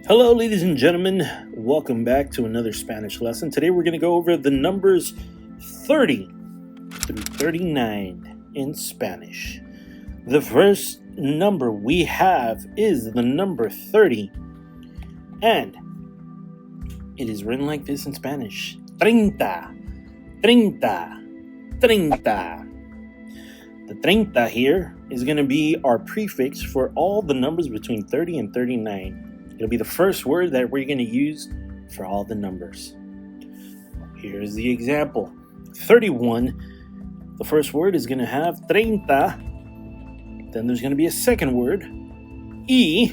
Hello, ladies and gentlemen. Welcome back to another Spanish lesson. Today we're going to go over the numbers 30 through 39 in Spanish. The first number we have is the number 30, and it is written like this in Spanish. Treinta, treinta, treinta. The treinta here is going to be our prefix for all the numbers between 30 and 39. It'll be the first word that we're going to use for all the numbers. Here's the example. 31, the first word is going to have treinta. Then there's going to be a second word, y.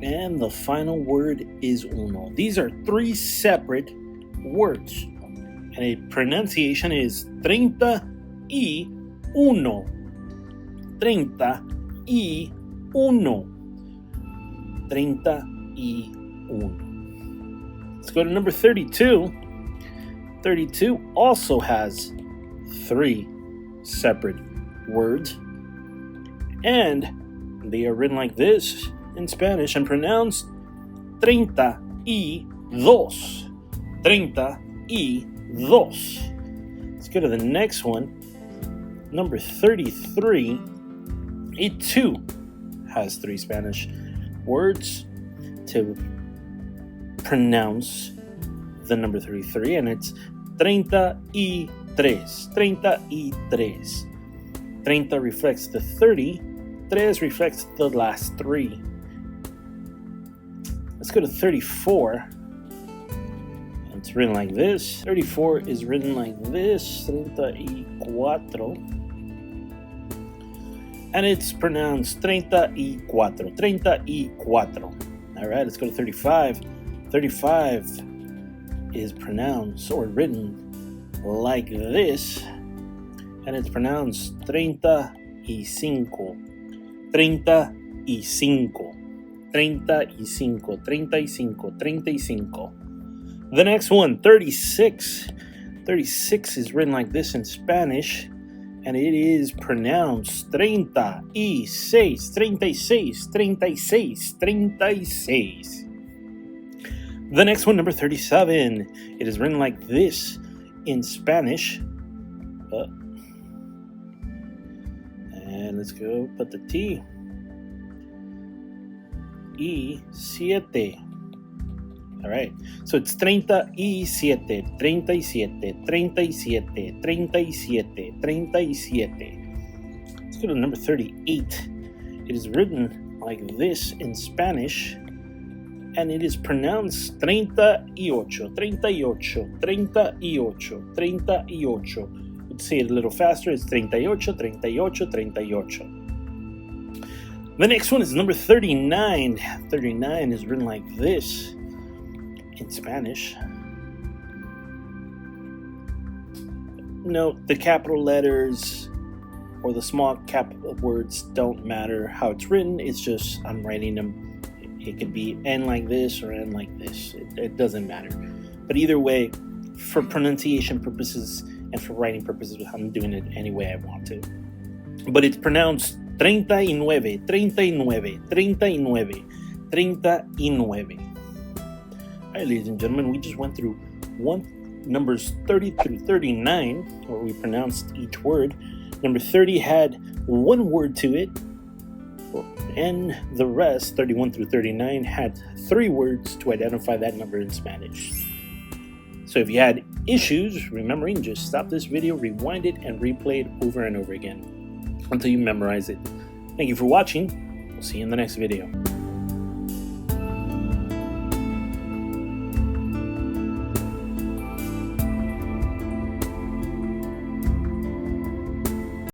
And the final word is uno. These are three separate words. And a pronunciation is treinta y uno. Treinta y uno. 31. Let's go to number 32. 32 also has three separate words, and they are written like this in Spanish and pronounced treinta y dos. Treinta y dos. Let's go to the next one. Number 33. It too has three Spanish words to pronounce the number 33, and it's treinta y tres. Treinta y tres. Treinta reflects the 30. Tres reflects the last three. Let's go to 34. It's written like this. 34 is written like this. Treinta y cuatro. And it's pronounced treinta y cuatro. Treinta y cuatro. All right, let's go to 35. 35 is pronounced or written like this. And it's pronounced treinta y cinco. Treinta y cinco. Treinta y cinco. Treinta y cinco. Treinta y cinco. The next one, 36. 36 is written like this in Spanish. And it is pronounced treinta y seis, 36, 36, 36. The next one, number 37, it is written like this in Spanish. And let's go put the T. Y siete. All right, so it's treinta y siete, 37, 37, 37, 37. Let's go to number 38. It is written like this in Spanish, and it is pronounced treinta y ocho, 38, 38, 38. Let's say it a little faster. It's 38, 38, 38. The next one is number 39. 39 is written like this in Spanish. Note the capital letters or the small capital words don't matter how it's written. It's just I'm writing them. It could be N like this or N like this. It doesn't matter. But either way, for pronunciation purposes and for writing purposes, I'm doing it any way I want to. But it's pronounced treinta y nueve, 39, 39, 39. All right, ladies and gentlemen, we just went through numbers 30 through 39, where we pronounced each word. Number 30 had one word to it, and the rest, 31 through 39, had three words to identify that number in Spanish. So if you had issues remembering, just stop this video, rewind it, and replay it over and over again until you memorize it. Thank you for watching. We'll see you in the next video.